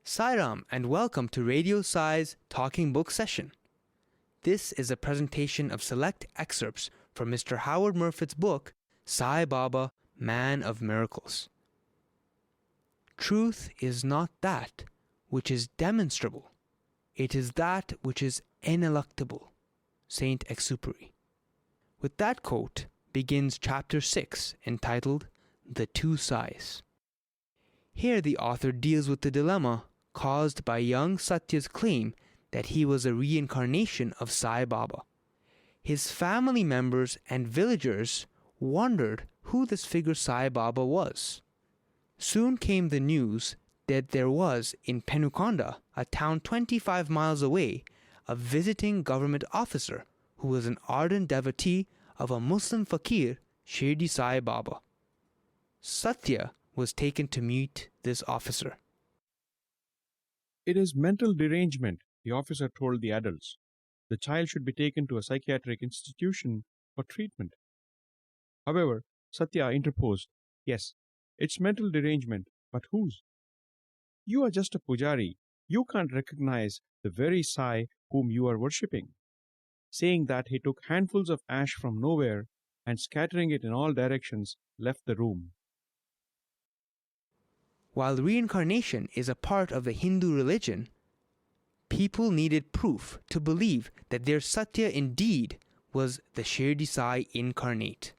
Sairam and welcome to Radio Sai's Talking Book session. This is a presentation of select excerpts from Mr. Howard Murphet's book, Sai Baba, Man of Miracles. Truth is not that which is demonstrable. It is that which is ineluctable. Saint Exupéry. With that quote begins Chapter 6, entitled The Two Sais. Here the author deals with the dilemma caused by young Satya's claim that he was a reincarnation of Sai Baba. His family members and villagers wondered who this figure Sai Baba was. Soon came the news that there was in Penukonda, a town 25 miles away, a visiting government officer who was an ardent devotee of a Muslim fakir, Shirdi Sai Baba. Satya was taken to meet this officer. It is mental derangement, the officer told the adults. The child should be taken to a psychiatric institution for treatment. However, Satya interposed, Yes, it's mental derangement, but whose? You are just a pujari. You can't recognize the very Sai whom you are worshipping. Saying that, he took handfuls of ash from nowhere and scattering it in all directions, left the room. While reincarnation is a part of the Hindu religion, people needed proof to believe that their Satya indeed was the Shirdi Sai incarnate.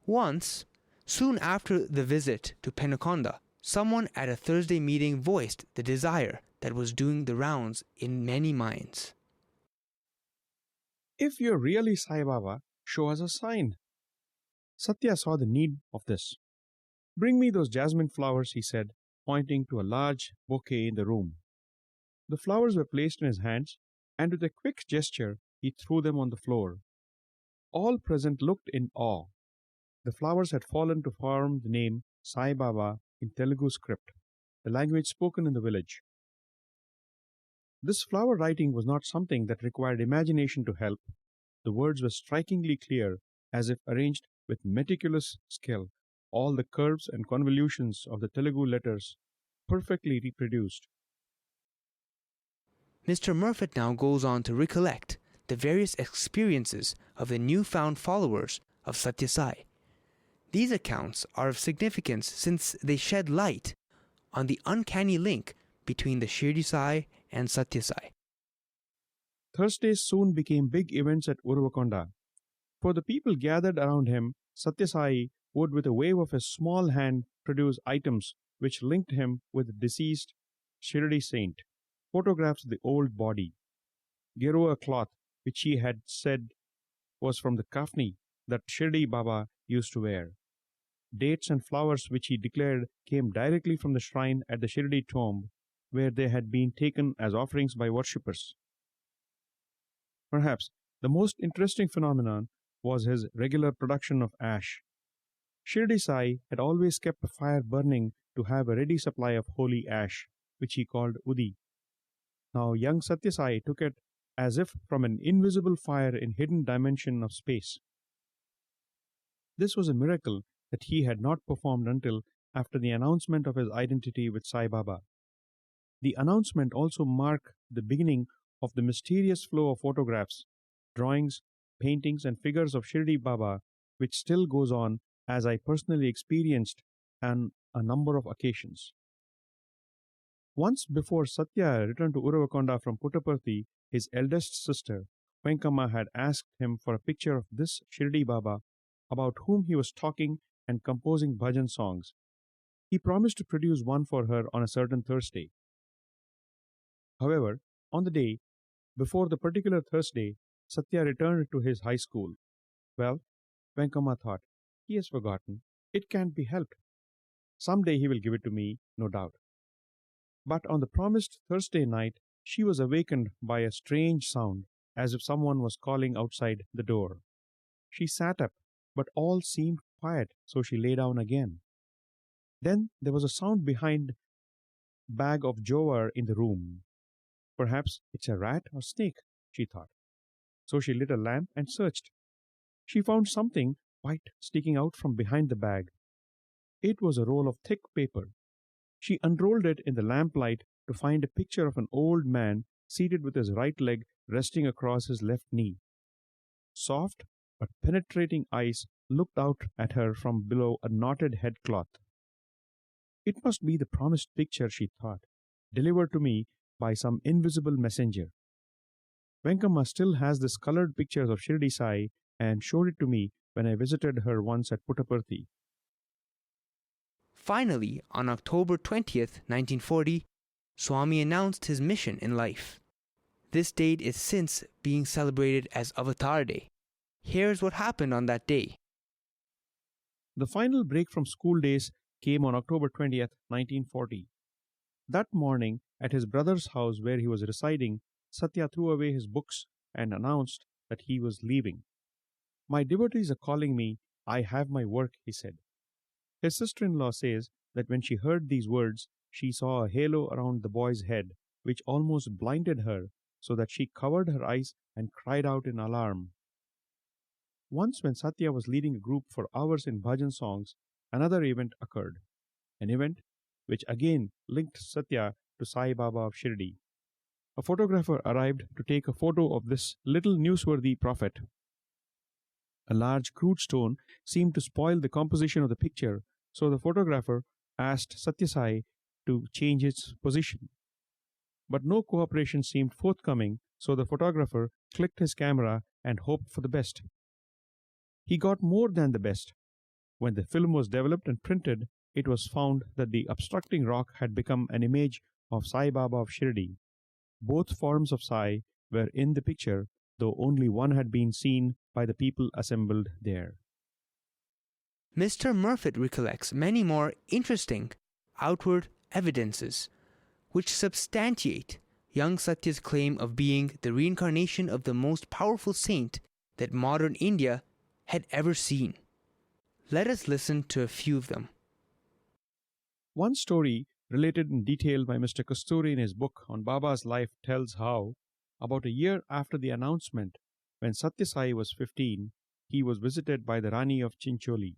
Once, soon after the visit to Penukonda, someone at a Thursday meeting voiced the desire that was doing the rounds in many minds. If you're really Sai Baba, show us a sign. Satya saw the need of this. Bring me those jasmine flowers, he said, pointing to a large bouquet in the room. The flowers were placed in his hands, and with a quick gesture, he threw them on the floor. All present looked in awe. The flowers had fallen to form the name Sai Baba in Telugu script, the language spoken in the village. This flower writing was not something that required imagination to help. The words were strikingly clear, as if arranged with meticulous skill, all the curves and convolutions of the Telugu letters perfectly reproduced. Mr. Murphet now goes on to recollect the various experiences of the newfound followers of Satya Sai. These accounts are of significance since they shed light on the uncanny link between the Shirdi Sai and Satya Sai. Thursdays soon became big events at Urvakonda. For the people gathered around him, Satya Sai would with a wave of his small hand produce items which linked him with the deceased Shirdi saint, photographs of the old body, Gerua cloth which he had said was from the kafni that Shirdi Baba used to wear, dates and flowers which he declared came directly from the shrine at the Shirdi tomb where they had been taken as offerings by worshippers. Perhaps the most interesting phenomenon was his regular production of ash. Shirdi Sai had always kept a fire burning to have a ready supply of holy ash, which he called Udi. Now young Satya Sai took it as if from an invisible fire in hidden dimension of space. This was a miracle that he had not performed until after the announcement of his identity with Sai Baba. The announcement also marked the beginning of the mysterious flow of photographs, drawings, paintings and figures of Shirdi Baba, which still goes on, as I personally experienced on a number of occasions. Once before Satya returned to Uravakonda from Puttaparthi, his eldest sister, Venkama, had asked him for a picture of this Shirdi Baba about whom he was talking and composing bhajan songs. He promised to produce one for her on a certain Thursday. However, on the day before the particular Thursday, Satya returned to his high school. Well, Venkama thought, he has forgotten. It can't be helped. Someday he will give it to me, no doubt. But on the promised Thursday night, she was awakened by a strange sound, as if someone was calling outside the door. She sat up, but all seemed quiet, so she lay down again. Then there was a sound behind bag of jowar in the room. Perhaps it's a rat or snake, she thought. So she lit a lamp and searched. She found something white sticking out from behind the bag. It was a roll of thick paper. She unrolled it in the lamplight to find a picture of an old man seated with his right leg resting across his left knee. Soft but penetrating eyes looked out at her from below a knotted headcloth. It must be the promised picture, she thought, delivered to me by some invisible messenger. Venkamma still has this colored pictures of Shirdi Sai and showed it to me when I visited her once at Puttaparthi. Finally, on October 20th, 1940, Swami announced his mission in life. This date is since being celebrated as Avatar Day. Here's what happened on that day. The final break from school days came on October 20th, 1940. That morning, at his brother's house where he was residing, Satya threw away his books and announced that he was leaving. "My devotees are calling me. I have my work," he said. His sister-in-law says that when she heard these words, she saw a halo around the boy's head, which almost blinded her, so that she covered her eyes and cried out in alarm. Once, when Satya was leading a group for hours in bhajan songs, another event occurred. An event which again linked Satya to Sai Baba of Shirdi. A photographer arrived to take a photo of this little newsworthy prophet. A large crude stone seemed to spoil the composition of the picture, so the photographer asked Satya Sai to change its position. But no cooperation seemed forthcoming, so the photographer clicked his camera and hoped for the best. He got more than the best. When the film was developed and printed, it was found that the obstructing rock had become an image of Sai Baba of Shirdi. Both forms of Sai were in the picture, though only one had been seen by the people assembled there. Mr. Murphet recollects many more interesting outward evidences which substantiate young Satya's claim of being the reincarnation of the most powerful saint that modern India had ever seen. Let us listen to a few of them. One story, related in detail by Mr. Kasturi in his book on Baba's life, tells how, about a year after the announcement, when Satya Sai was 15, he was visited by the Rani of Chincholi.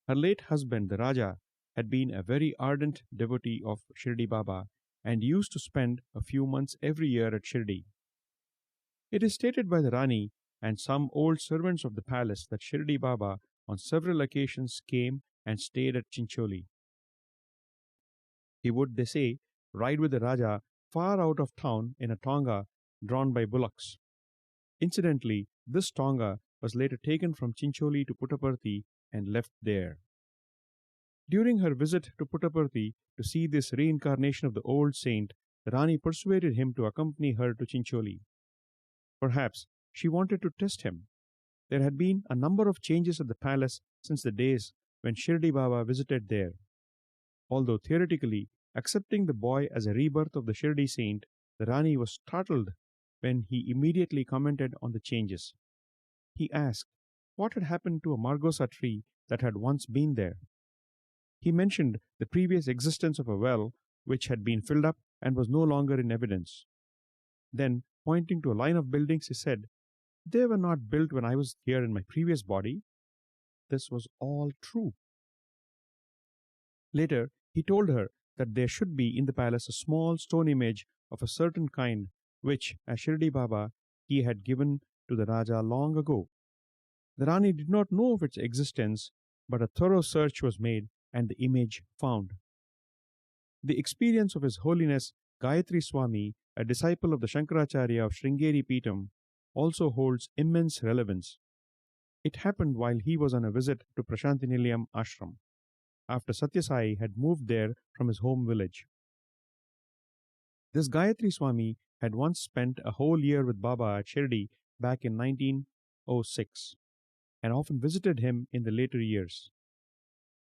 Her late husband, the Raja, had been a very ardent devotee of Shirdi Baba and used to spend a few months every year at Shirdi. It is stated by the Rani and some old servants of the palace that Shirdi Baba on several occasions came and stayed at Chincholi. He would, they say, ride with the Raja far out of town in a tonga drawn by bullocks. Incidentally, this tonga was later taken from Chincholi to Puttaparthi and left there. During her visit to Puttaparthi to see this reincarnation of the old saint, the Rani persuaded him to accompany her to Chincholi. Perhaps she wanted to test him. There had been a number of changes at the palace since the days when Shirdi Baba visited there. Although theoretically accepting the boy as a rebirth of the Shirdi saint, the Rani was startled when he immediately commented on the changes. He asked what had happened to a margosa tree that had once been there. He mentioned the previous existence of a well which had been filled up and was no longer in evidence. Then, pointing to a line of buildings, he said, "They were not built when I was here in my previous body." This was all true. Later, he told her that there should be in the palace a small stone image of a certain kind which, as Shirdi Baba, he had given to the Raja long ago. The Rani did not know of its existence, but a thorough search was made and the image found. The experience of His Holiness Gayatri Swami, a disciple of the Shankaracharya of Sringeri Peetam, also holds immense relevance. It happened while he was on a visit to Prashantinilayam ashram, after Satya Sai had moved there from his home village. This Gayatri Swami had once spent a whole year with Baba at Shirdi back in 1906 and often visited him in the later years.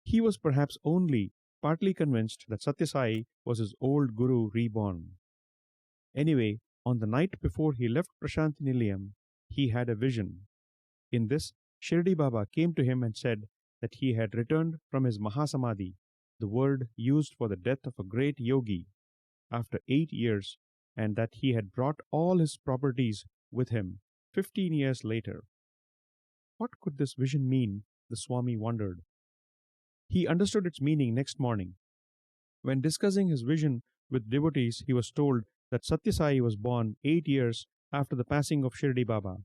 He was perhaps only partly convinced that Satya Sai was his old guru reborn. Anyway, on the night before he left Prashantinilayam, he had a vision. In this, Shirdi Baba came to him and said that he had returned from his Mahasamadhi, the word used for the death of a great yogi, after 8 years, and that he had brought all his properties with him 15 years later. What could this vision mean? The Swami wondered. He understood its meaning next morning. When discussing his vision with devotees, he was told that Satya Sai was born 8 years after the passing of Shirdi Baba.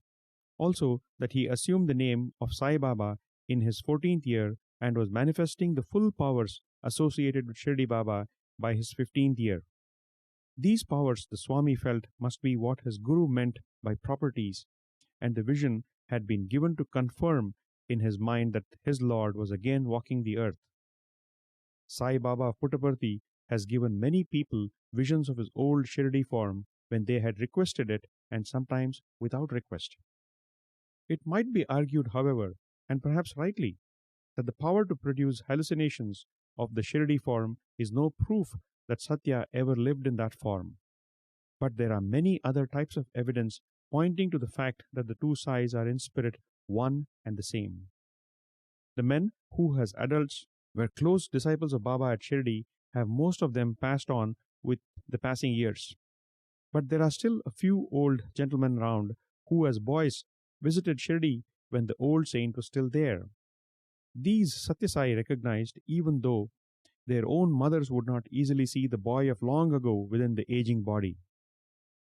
Also, that he assumed the name of Sai Baba in his 14th year and was manifesting the full powers associated with Shirdi Baba by his 15th year. These powers the Swami felt must be what his Guru meant by properties, and the vision had been given to confirm in his mind that his Lord was again walking the earth. Sai Baba of Puttaparthi has given many people visions of his old Shirdi form when they had requested it and sometimes without request. It might be argued, however, and perhaps rightly, that the power to produce hallucinations of the Shirdi form is no proof that Satya ever lived in that form. But there are many other types of evidence pointing to the fact that the two Sais are in spirit one and the same. The men who, as adults, were close disciples of Baba at Shirdi have most of them passed on with the passing years. But there are still a few old gentlemen round who, as boys, visited Shirdi when the old saint was still there. These Satya Sai recognized even though their own mothers would not easily see the boy of long ago within the aging body.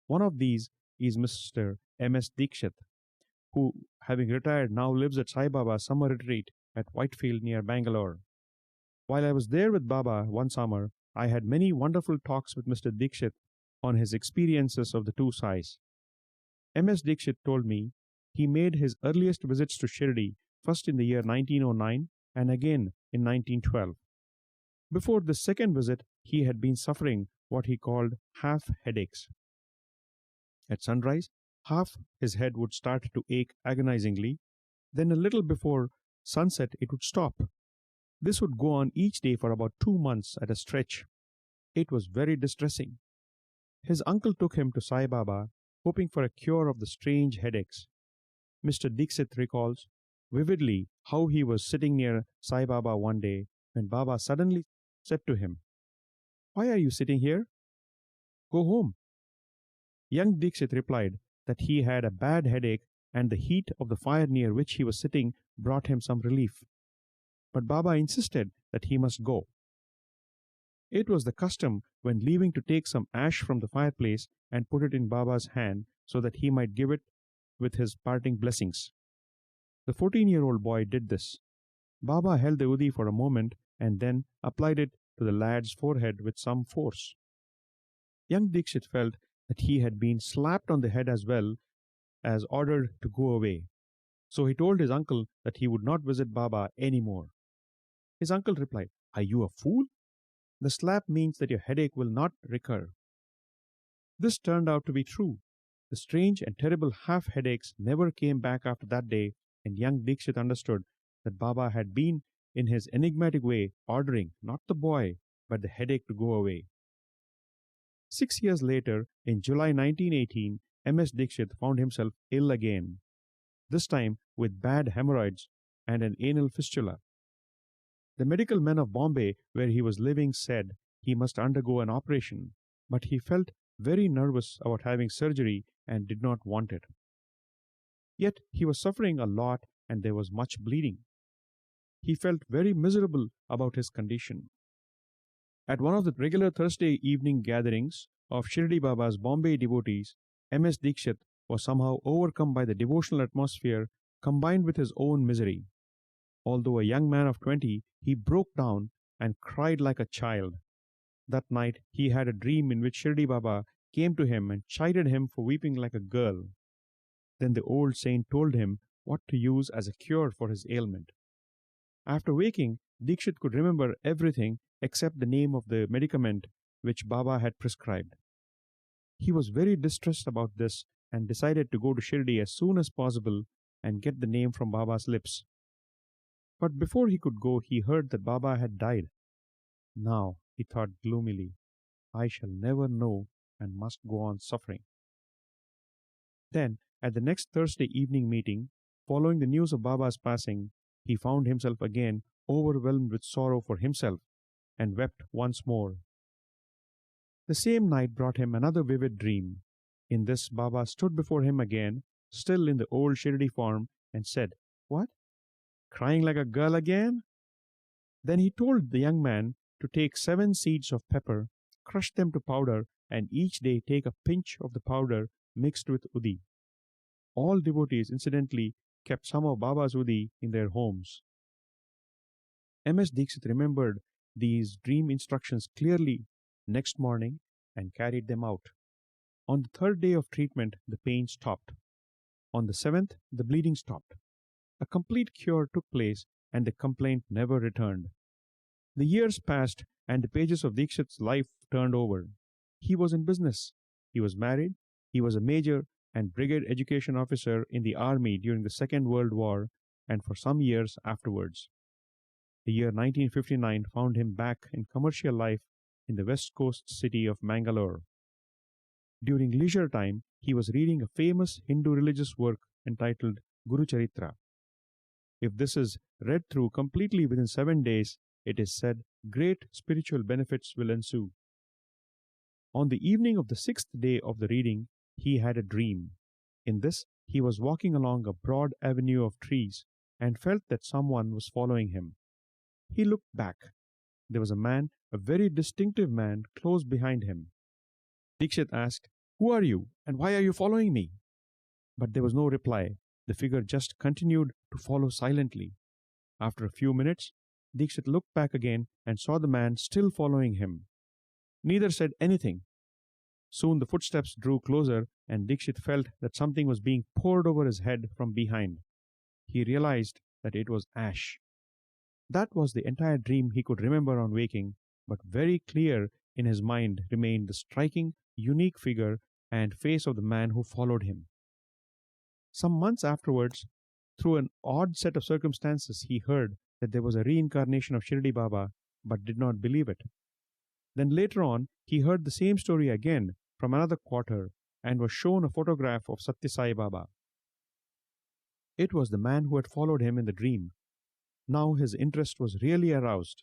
One of these is Mr. M.S. Dikshit, who, having retired, now lives at Sai Baba's summer retreat at Whitefield near Bangalore. While I was there with Baba one summer, I had many wonderful talks with Mr. Dikshit on his experiences of the two Sais. M.S. Dikshit told me he made his earliest visits to Shirdi first in the year 1909 and again in 1912. Before this second visit, he had been suffering what he called half headaches. At sunrise, half his head would start to ache agonizingly, then a little before sunset it would stop. This would go on each day for about 2 months at a stretch. It was very distressing. His uncle took him to Sai Baba, hoping for a cure of the strange headaches. Mr. Dikshit recalls vividly how he was sitting near Sai Baba one day when Baba suddenly said to him, "Why are you sitting here? Go home." Young Dikshit replied that he had a bad headache and the heat of the fire near which he was sitting brought him some relief. But Baba insisted that he must go. It was the custom when leaving to take some ash from the fireplace and put it in Baba's hand so that he might give it with his parting blessings. The 14-year-old boy did this. Baba held the udi for a moment and then applied it to the lad's forehead with some force. Young Dikshit felt that he had been slapped on the head as well as ordered to go away. So he told his uncle that he would not visit Baba any more. His uncle replied, "Are you a fool? The slap means that your headache will not recur." This turned out to be true. The strange and terrible half headaches never came back after that day, and young Dikshit understood that Baba had been, in his enigmatic way, ordering not the boy, but the headache to go away. 6 years later, in July 1918, M.S. Dikshit found himself ill again, this time with bad hemorrhoids and an anal fistula. The medical men of Bombay, where he was living, said he must undergo an operation, but he felt very nervous about having surgery and did not want it. Yet he was suffering a lot and there was much bleeding. He felt very miserable about his condition. At one of the regular Thursday evening gatherings of Shirdi Baba's Bombay devotees, M.S. Dikshit was somehow overcome by the devotional atmosphere combined with his own misery. Although a young man of 20, he broke down and cried like a child. That night, he had a dream in which Shirdi Baba came to him and chided him for weeping like a girl. Then the old saint told him what to use as a cure for his ailment. After waking, Dikshit could remember everything except the name of the medicament which Baba had prescribed. He was very distressed about this and decided to go to Shirdi as soon as possible and get the name from Baba's lips. But before he could go, he heard that Baba had died. Now, he thought gloomily, I shall never know and must go on suffering. Then, at the next Thursday evening meeting, following the news of Baba's passing, he found himself again overwhelmed with sorrow for himself and wept once more. The same night brought him another vivid dream. In this, Baba stood before him again, still in the old Shirdi form, and said, "What? Crying like a girl again?" Then he told the young man to to take 7 seeds of pepper, crush them to powder, and each day take a pinch of the powder mixed with uddi. All devotees, incidentally, kept some of Baba's uddi in their homes. M.S. Dixit remembered these dream instructions clearly next morning and carried them out. On the 3rd day of treatment, the pain stopped. On the 7th, the bleeding stopped. A complete cure took place and the complaint never returned. The years passed and the pages of Dixit's life turned over. He was in business. He was married. He was a major and brigade education officer in the army during the Second World War and for some years afterwards. The year 1959 found him back in commercial life in the west coast city of Mangalore. During leisure time, he was reading a famous Hindu religious work entitled Guru Charitra. If this is read through completely within 7 days, it is said great spiritual benefits will ensue. On the evening of the 6th day of the reading, he had a dream. In this, he was walking along a broad avenue of trees and felt that someone was following him. He looked back. There was a man, a very distinctive man, close behind him. Dixit asked, "Who are you, and why are you following me?" But there was no reply. The figure just continued to follow silently. After a few minutes, Dixit looked back again and saw the man still following him. Neither said anything. Soon the footsteps drew closer, and Dixit felt that something was being poured over his head from behind. He realized that it was ash. That was the entire dream he could remember on waking, but very clear in his mind remained the striking, unique figure and face of the man who followed him. Some months afterwards, through an odd set of circumstances, he heard that there was a reincarnation of Shirdi Baba, but did not believe it. Then later on, he heard the same story again from another quarter and was shown a photograph of Satya Sai Baba. It was the man who had followed him in the dream. Now his interest was really aroused.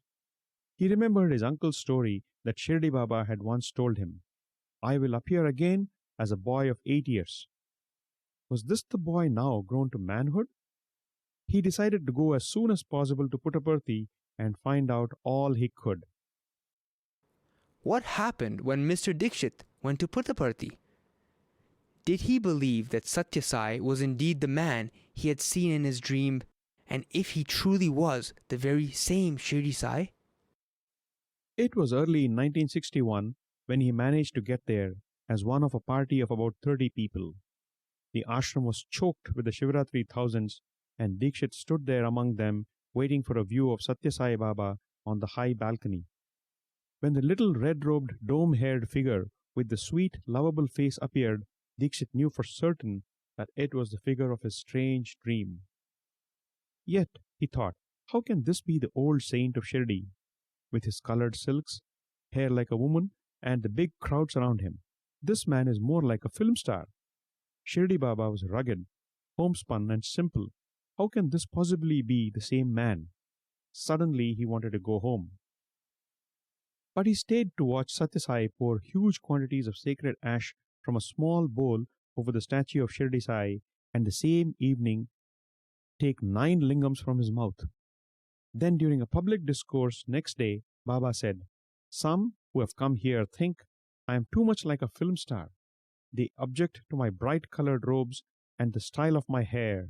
He remembered his uncle's story that Shirdi Baba had once told him, "I will appear again as a boy of 8 years." Was this the boy now grown to manhood? He decided to go as soon as possible to Puttaparthi and find out all he could. What happened when Mr. Dixit went to Puttaparthi? Did he believe that Satya Sai was indeed the man he had seen in his dream, and if he truly was the very same Shirdi Sai? It was early in 1961 when he managed to get there as one of a party of about 30 people. The ashram was choked with the Shivaratri thousands, and Dixit stood there among them, waiting for a view of Satya Sai Baba on the high balcony. When the little red-robed, dome-haired figure with the sweet, lovable face appeared, Dixit knew for certain that it was the figure of his strange dream. Yet, he thought, how can this be the old saint of Shirdi, with his colored silks, hair like a woman, and the big crowds around him? This man is more like a film star. Shirdi Baba was rugged, homespun, and simple. How can this possibly be the same man? Suddenly, he wanted to go home. But he stayed to watch Satya Sai pour huge quantities of sacred ash from a small bowl over the statue of Shirdi Sai, and the same evening take 9 lingams from his mouth. Then during a public discourse next day, Baba said, "Some who have come here think I am too much like a film star. They object to my bright colored robes and the style of my hair."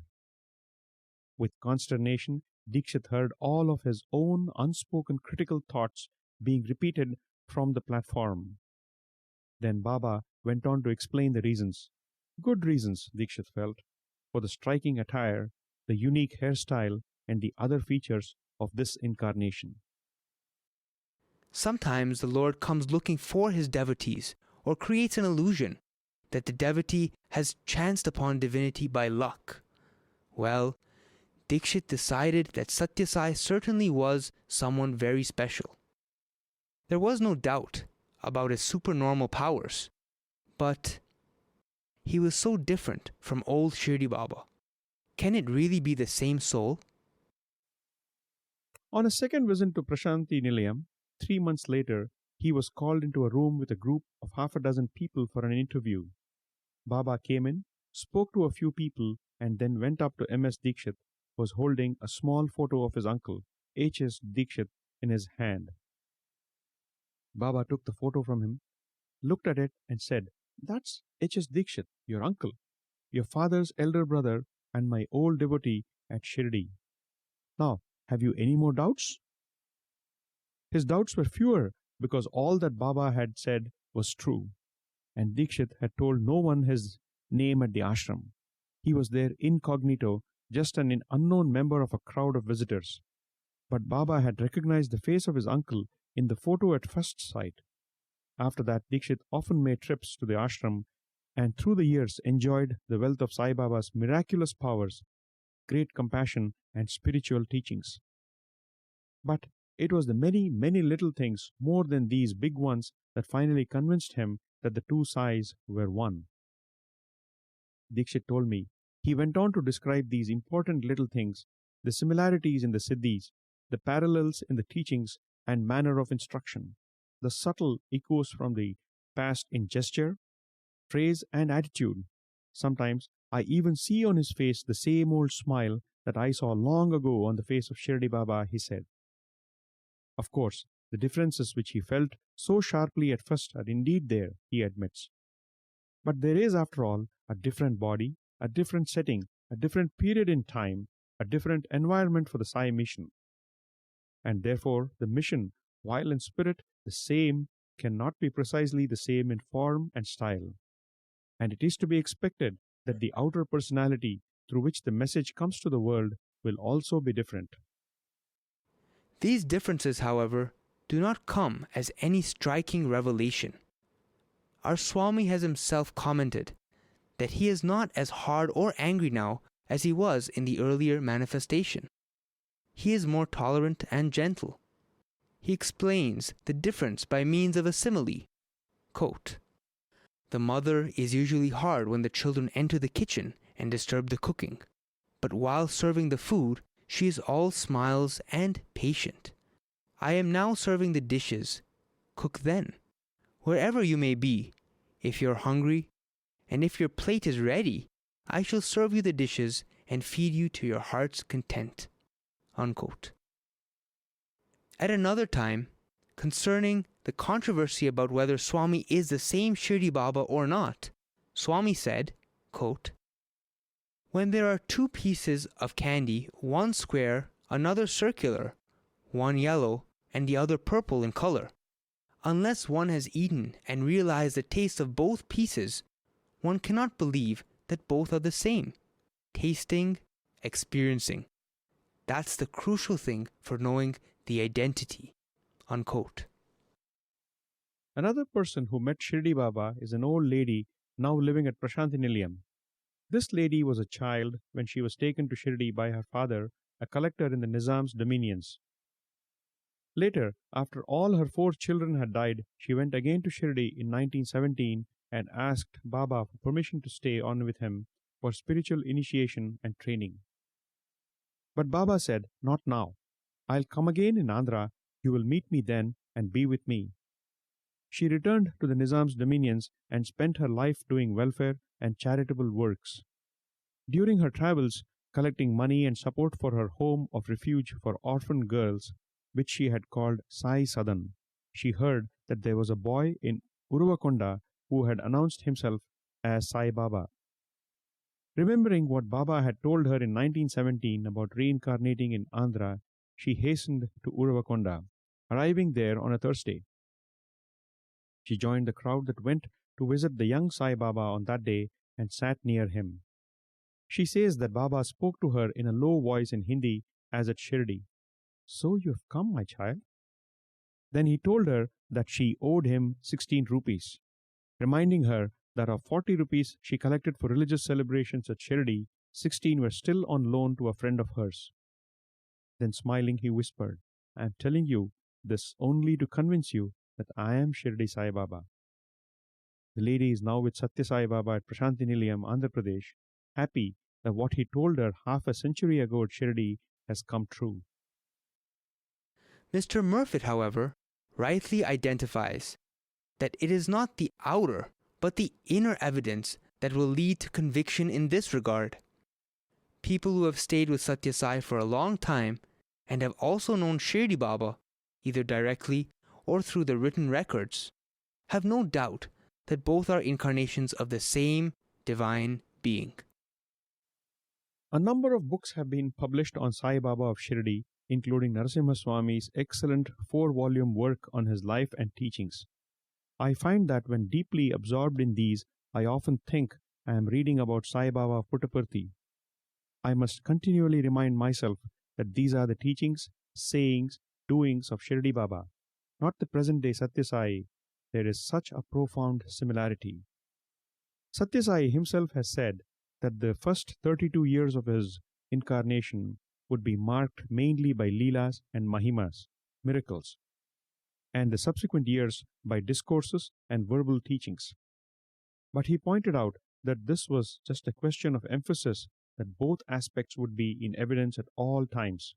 With consternation, Dixit heard all of his own unspoken critical thoughts being repeated from the platform. Then Baba went on to explain the reasons. Good reasons, Dixit felt, for the striking attire, the unique hairstyle, and the other features of this incarnation. Sometimes the Lord comes looking for his devotees, or creates an illusion that the devotee has chanced upon divinity by luck. Well, Dixit decided that Satya Sai certainly was someone very special. There was no doubt about his supernormal powers, but he was so different from old Shirdi Baba. Can it really be the same soul? On a second visit to Prashanti Nilayam, 3 months later, he was called into a room with a group of half a dozen people for an interview. Baba came in, spoke to a few people, and then went up to M.S. Dixit, who was holding a small photo of his uncle, H.S. Dixit, in his hand. Baba took the photo from him, looked at it, and said, "That's H.S. Dikshit, your uncle, your father's elder brother, and my old devotee at Shirdi. Now, have you any more doubts?" His doubts were fewer because all that Baba had said was true, and Dikshit had told no one his name at the ashram. He was there incognito, just an unknown member of a crowd of visitors. But Baba had recognized the face of his uncle in the photo at first sight. After that, Dikshit often made trips to the ashram and through the years enjoyed the wealth of Sai Baba's miraculous powers, great compassion, and spiritual teachings. But it was the many, many little things more than these big ones that finally convinced him that the two Sais were one. Dikshit told me he went on to describe these important little things, the similarities in the siddhis, the parallels in the teachings and manner of instruction, the subtle echoes from the past in gesture, phrase, and attitude. Sometimes I even see on his face the same old smile that I saw long ago on the face of Shirdi Baba, he said. Of course, the differences which he felt so sharply at first are indeed there, he admits. But there is, after all, a different body, a different setting, a different period in time, a different environment for the Sai mission. And therefore, the mission, while in spirit the same, cannot be precisely the same in form and style. And it is to be expected that the outer personality through which the message comes to the world will also be different. These differences, however, do not come as any striking revelation. Our Swami has himself commented that he is not as hard or angry now as he was in the earlier manifestation. He is more tolerant and gentle. He explains the difference by means of a simile. Quote, "The mother is usually hard when the children enter the kitchen and disturb the cooking, but while serving the food, she is all smiles and patient. I am now serving the dishes. Cook then. Wherever you may be, if you're hungry, and if your plate is ready, I shall serve you the dishes and feed you to your heart's content." Unquote. At another time, concerning the controversy about whether Swami is the same Shirdi Baba or not, Swami said, quote, "When there are two pieces of candy, one square, another circular, one yellow, and the other purple in color, unless one has eaten and realized the taste of both pieces, one cannot believe that both are the same. Tasting, experiencing. That's the crucial thing for knowing the identity." Unquote. Another person who met Shirdi Baba is an old lady now living at Prashanti Nilayam. This lady was a child when she was taken to Shirdi by her father, a collector in the Nizam's dominions. Later, after all her 4 children had died, she went again to Shirdi in 1917 and asked Baba for permission to stay on with him for spiritual initiation and training. But Baba said, "Not now. I'll come again in Andhra. You will meet me then and be with me." She returned to the Nizam's dominions and spent her life doing welfare and charitable works. During her travels, collecting money and support for her home of refuge for orphan girls, which she had called Sai Sadan, she heard that there was a boy in Urvakonda who had announced himself as Sai Baba. Remembering what Baba had told her in 1917 about reincarnating in Andhra, she hastened to Urvakonda, arriving there on a Thursday. She joined the crowd that went to visit the young Sai Baba on that day and sat near him. She says that Baba spoke to her in a low voice in Hindi as at Shirdi. "So you have come, my child?" Then he told her that she owed him 16 rupees, reminding her that of 40 rupees she collected for religious celebrations at Shirdi, 16 were still on loan to a friend of hers. Then smiling, he whispered, "I am telling you this only to convince you that I am Shirdi Sai Baba." The lady is now with Satya Sai Baba at Prashanti Nilayam, Andhra Pradesh, happy that what he told her half a century ago at Shirdi has come true. Mr. Murphet, however, rightly identifies that it is not the outer but the inner evidence that will lead to conviction in this regard. People who have stayed with Satya Sai for a long time and have also known Shirdi Baba, either directly or through the written records, have no doubt that both are incarnations of the same divine being. A number of books have been published on Sai Baba of Shirdi, including Narasimha Swami's excellent 4-volume work on his life and teachings. I find that when deeply absorbed in these, I often think I am reading about Sai Baba of Puttaparthi. I must continually remind myself that these are the teachings, sayings, doings of Shirdi Baba, not the present-day Satya Sai. There is such a profound similarity. Satya Sai himself has said that the first 32 years of his incarnation would be marked mainly by Leelas and Mahimas, miracles, and the subsequent years by discourses and verbal teachings. But he pointed out that this was just a question of emphasis, that both aspects would be in evidence at all times.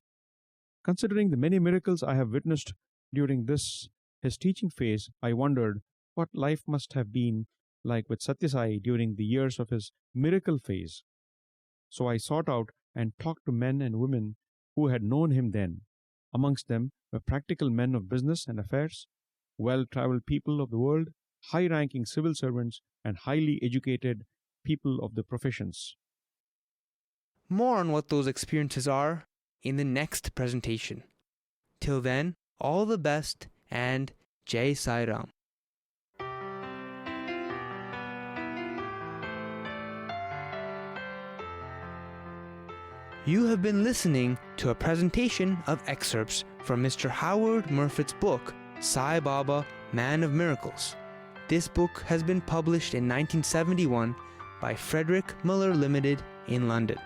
Considering the many miracles I have witnessed during his teaching phase, I wondered what life must have been like with Satya Sai during the years of his miracle phase. So I sought out and talked to men and women who had known him then. Amongst them were practical men of business and affairs, well-traveled people of the world, high-ranking civil servants, and highly educated people of the professions. More on what those experiences are in the next presentation. Till then, all the best and Jai Sai Ram. You have been listening to a presentation of excerpts from Mr. Howard Murphet's book, Sai Baba, Man of Miracles. This book has been published in 1971 by Frederick Muller Limited in London.